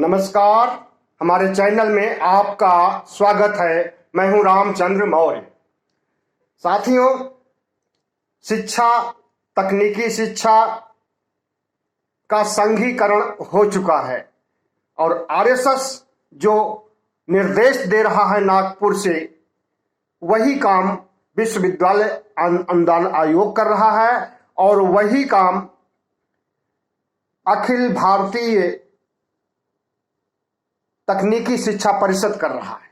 नमस्कार। हमारे चैनल में आपका स्वागत है। मैं हूं रामचंद्र मौर्य। साथियों, शिक्षा, तकनीकी शिक्षा का संघीकरण हो चुका है और आरएसएस जो निर्देश दे रहा है नागपुर से, वही काम विश्वविद्यालय अनुदान आयोग कर रहा है और वही काम अखिल भारतीय तकनीकी शिक्षा परिषद कर रहा है।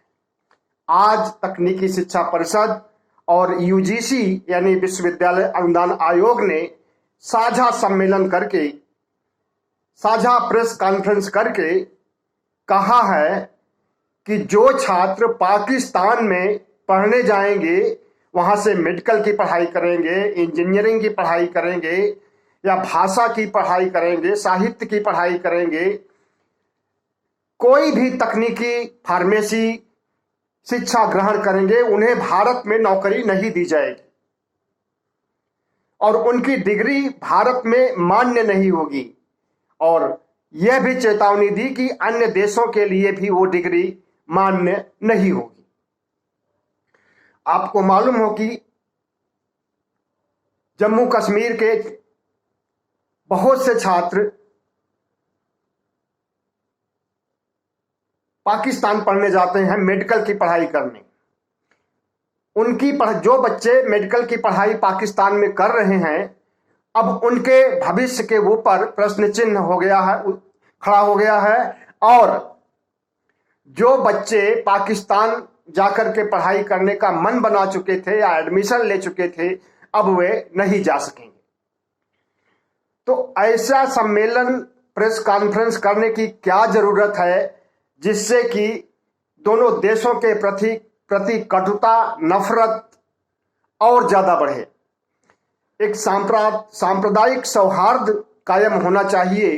आज तकनीकी शिक्षा परिषद और यूजीसी यानी विश्वविद्यालय अनुदान आयोग ने साझा सम्मेलन करके, साझा प्रेस कॉन्फ्रेंस करके कहा है कि जो छात्र पाकिस्तान में पढ़ने जाएंगे, वहां से मेडिकल की पढ़ाई करेंगे, इंजीनियरिंग की पढ़ाई करेंगे या भाषा की पढ़ाई करेंगे, साहित्य की पढ़ाई करेंगे, कोई भी तकनीकी फार्मेसी शिक्षा ग्रहण करेंगे, उन्हें भारत में नौकरी नहीं दी जाएगी और उनकी डिग्री भारत में मान्य नहीं होगी। और यह भी चेतावनी दी कि अन्य देशों के लिए भी वो डिग्री मान्य नहीं होगी। आपको मालूम हो कि जम्मू कश्मीर के बहुत से छात्र पाकिस्तान पढ़ने जाते हैं मेडिकल की पढ़ाई करने। जो बच्चे मेडिकल की पढ़ाई पाकिस्तान में कर रहे हैं, अब उनके भविष्य के ऊपर प्रश्न चिन्ह खड़ा हो गया है और जो बच्चे पाकिस्तान जाकर के पढ़ाई करने का मन बना चुके थे या एडमिशन ले चुके थे, अब वे नहीं जा सकेंगे। तो ऐसा सम्मेलन, प्रेस कॉन्फ्रेंस करने की क्या जरूरत है जिससे कि दोनों देशों के प्रति कटुता, नफरत और ज्यादा बढ़े। एक सांप्रदायिक सौहार्द कायम होना चाहिए,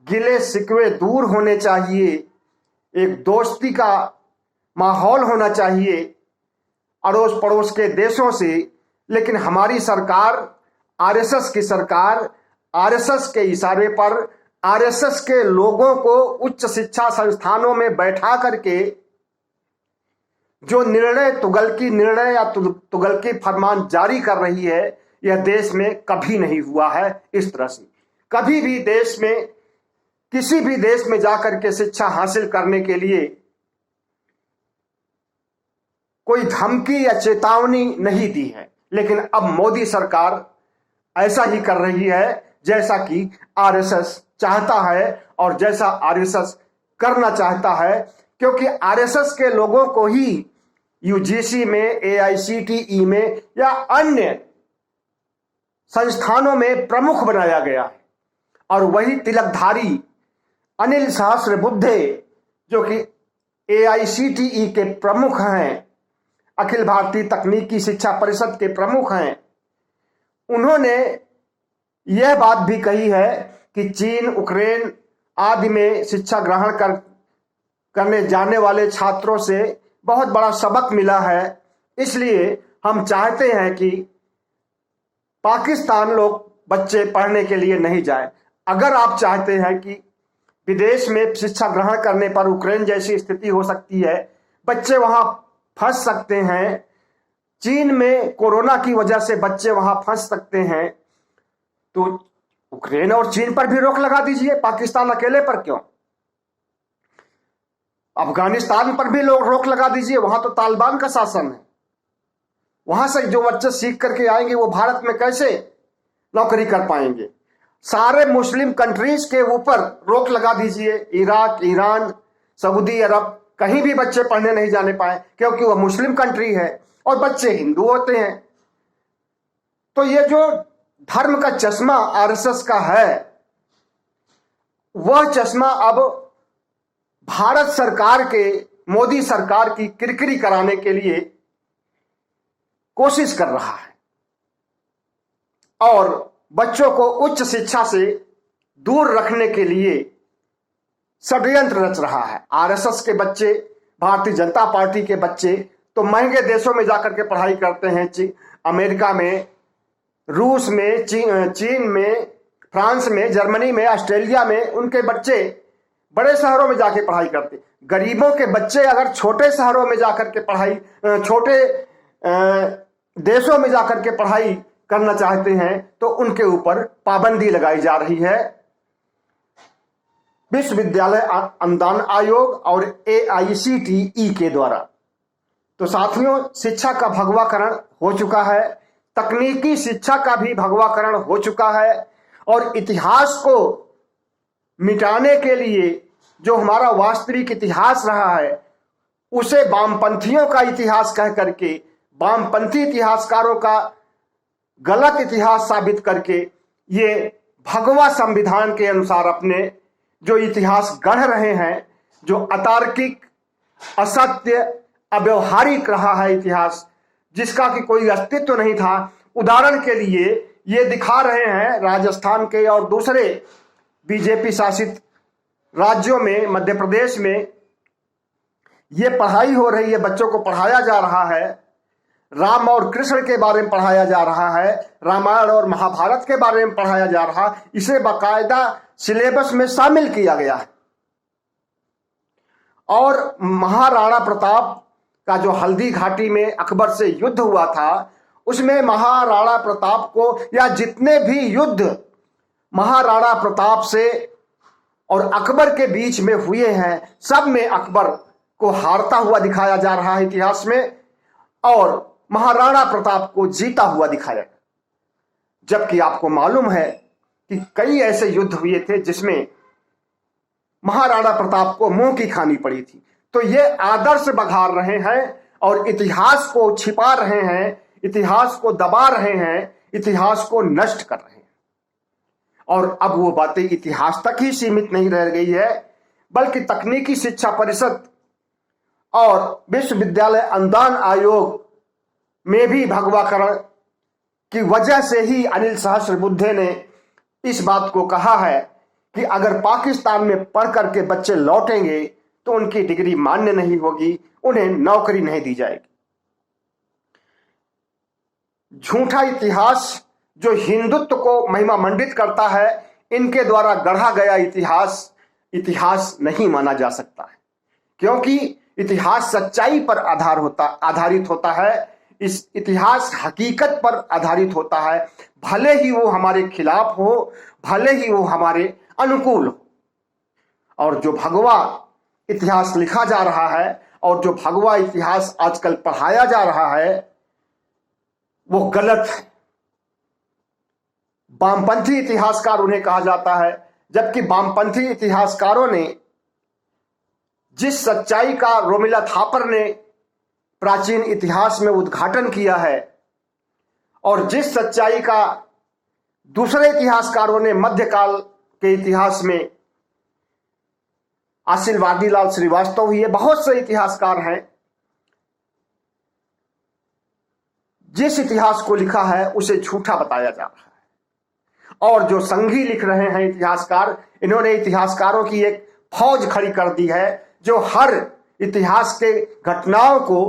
गिले शिकवे दूर होने चाहिए, एक दोस्ती का माहौल होना चाहिए अड़ोस पड़ोस के देशों से। लेकिन हमारी सरकार, आरएसएस की सरकार, आरएसएस के इशारे पर आरएसएस के लोगों को उच्च शिक्षा संस्थानों में बैठा करके जो तुगलकी निर्णय या तुगलकी फरमान जारी कर रही है, यह देश में कभी नहीं हुआ है। इस तरह से कभी भी देश में, किसी भी देश में जाकर के शिक्षा हासिल करने के लिए कोई धमकी या चेतावनी नहीं दी है। लेकिन अब मोदी सरकार ऐसा ही कर रही है जैसा कि आरएसएस चाहता है और जैसा आरएसएस करना चाहता है, क्योंकि आरएसएस के लोगों को ही यूजीसी में, एआईसीटीई में या अन्य संस्थानों में प्रमुख बनाया गया है। और वही तिलकधारी अनिल सहस्त्रबुद्धे, जो कि एआईसीटीई के प्रमुख हैं, अखिल भारतीय तकनीकी शिक्षा परिषद के प्रमुख हैं, उन्होंने यह बात भी कही है कि चीन, यूक्रेन आदि में शिक्षा ग्रहण करने जाने वाले छात्रों से बहुत बड़ा सबक मिला है। इसलिए हम चाहते हैं कि पाकिस्तान लोग बच्चे पढ़ने के लिए नहीं जाए। अगर आप चाहते हैं कि विदेश में शिक्षा ग्रहण करने पर यूक्रेन जैसी स्थिति हो सकती है, बच्चे वहां फंस सकते हैं, चीन में कोरोना की वजह से बच्चे वहां फंस सकते हैं, तो यूक्रेन और चीन पर भी रोक लगा दीजिए, पाकिस्तान अकेले पर क्यों? अफगानिस्तान पर भी लोग रोक लगा दीजिए, वहां तो तालिबान का शासन है। वहां से जो बच्चे सीख करके आएंगे वो भारत में कैसे नौकरी कर पाएंगे? सारे मुस्लिम कंट्रीज के ऊपर रोक लगा दीजिए, इराक, ईरान, सऊदी अरब, कहीं भी बच्चे पढ़ने नहीं जाने पाए क्योंकि वह मुस्लिम कंट्री है और बच्चे हिंदू होते हैं। तो ये जो धर्म का चश्मा आरएसएस का है, वह चश्मा अब भारत सरकार के, मोदी सरकार की किरकिरी कराने के लिए कोशिश कर रहा है और बच्चों को उच्च शिक्षा से दूर रखने के लिए षड्यंत्र रच रहा है। आरएसएस के बच्चे, भारतीय जनता पार्टी के बच्चे तो महंगे देशों में जाकर के पढ़ाई करते हैं, अमेरिका में, रूस में, चीन में, फ्रांस में, जर्मनी में, ऑस्ट्रेलिया में उनके बच्चे बड़े शहरों में जाके पढ़ाई करते। गरीबों के बच्चे अगर छोटे शहरों में जाकर के पढ़ाई, छोटे देशों में जाकर के पढ़ाई करना चाहते हैं तो उनके ऊपर पाबंदी लगाई जा रही है विश्वविद्यालय अनुदान आयोग और AICTE के द्वारा। तो साथियों, शिक्षा का भगवाकरण हो चुका है, तकनीकी शिक्षा का भी भगवाकरण हो चुका है, और इतिहास को मिटाने के लिए जो हमारा वास्तविक इतिहास रहा है उसे वामपंथियों का इतिहास कह करके, वामपंथी इतिहासकारों का गलत इतिहास साबित करके ये भगवा संविधान के अनुसार अपने जो इतिहास गढ़ रहे हैं, जो अतार्किक, असत्य, अव्यवहारिक रहा है इतिहास, जिसका कि कोई अस्तित्व नहीं था। उदाहरण के लिए ये दिखा रहे हैं राजस्थान के और दूसरे बीजेपी शासित राज्यों में, मध्य प्रदेश में ये पढ़ाई हो रही है, बच्चों को पढ़ाया जा रहा है, राम और कृष्ण के बारे में पढ़ाया जा रहा है, रामायण और महाभारत के बारे में पढ़ाया जा रहा है, इसे बाकायदा सिलेबस में शामिल किया गया है। और महाराणा प्रताप का जो हल्दी घाटी में अकबर से युद्ध हुआ था, उसमें महाराणा प्रताप को, या जितने भी युद्ध महाराणा प्रताप से और अकबर के बीच में हुए हैं, सब में अकबर को हारता हुआ दिखाया जा रहा है इतिहास में, और महाराणा प्रताप को जीता हुआ दिखाया। जबकि आपको मालूम है कि कई ऐसे युद्ध हुए थे जिसमें महाराणा प्रताप को मुंह की खानी पड़ी थी। तो ये आदर्श बघार रहे हैं और इतिहास को छिपा रहे हैं, इतिहास को दबा रहे हैं, इतिहास को नष्ट कर रहे हैं। और अब वो बातें इतिहास तक ही सीमित नहीं रह गई है, बल्कि तकनीकी शिक्षा परिषद और विश्वविद्यालय अनुदान आयोग में भी भगवाकरण की वजह से ही अनिल सहस्त्रबुद्धे ने इस बात को कहा है कि अगर पाकिस्तान में पढ़ करके बच्चे लौटेंगे तो उनकी डिग्री मान्य नहीं होगी, उन्हें नौकरी नहीं दी जाएगी। झूठा इतिहास जो हिंदुत्व को महिमा मंडित करता है, इनके द्वारा गढ़ा गया इतिहास नहीं माना जा सकता है, क्योंकि इतिहास सच्चाई पर आधारित होता है। इस इतिहास हकीकत पर आधारित होता है, भले ही वो हमारे खिलाफ हो, भले ही वो हमारे अनुकूल हो। और जो भगवा इतिहास लिखा जा रहा है और जो भगवा इतिहास आजकल पढ़ाया जा रहा है वो गलत है। वामपंथी इतिहासकार उन्हें कहा जाता है, जबकि वामपंथी इतिहासकारों ने जिस सच्चाई का रोमिला थापर ने प्राचीन इतिहास में उद्घाटन किया है और जिस सच्चाई का दूसरे इतिहासकारों ने मध्यकाल के इतिहास में, आशीर्वादी लाल श्रीवास्तव, ये बहुत से इतिहासकार हैं, जिस इतिहास को लिखा है उसे झूठा बताया जा रहा है। और जो संघी लिख रहे हैं इतिहासकार, इन्होंने इतिहासकारों की एक फौज खड़ी कर दी है जो हर इतिहास के घटनाओं को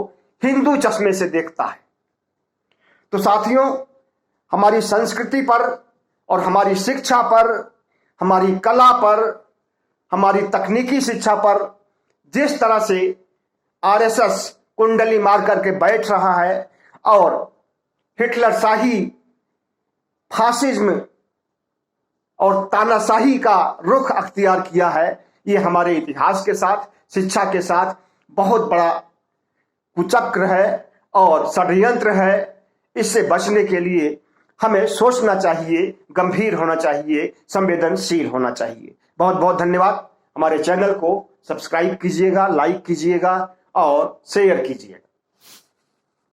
हिंदू चश्मे से देखता है। तो साथियों, हमारी संस्कृति पर और हमारी शिक्षा पर, हमारी कला पर, हमारी तकनीकी शिक्षा पर जिस तरह से आरएसएस कुंडली मार करके बैठ रहा है और हिटलर शाही, फासिज्म और तानाशाही का रुख अख्तियार किया है, ये हमारे इतिहास के साथ, शिक्षा के साथ बहुत बड़ा कुचक्र है और षड्यंत्र है। इससे बचने के लिए हमें सोचना चाहिए, गंभीर होना चाहिए, संवेदनशील होना चाहिए। बहुत बहुत धन्यवाद। हमारे चैनल को सब्सक्राइब कीजिएगा, लाइक कीजिएगा और शेयर कीजिएगा।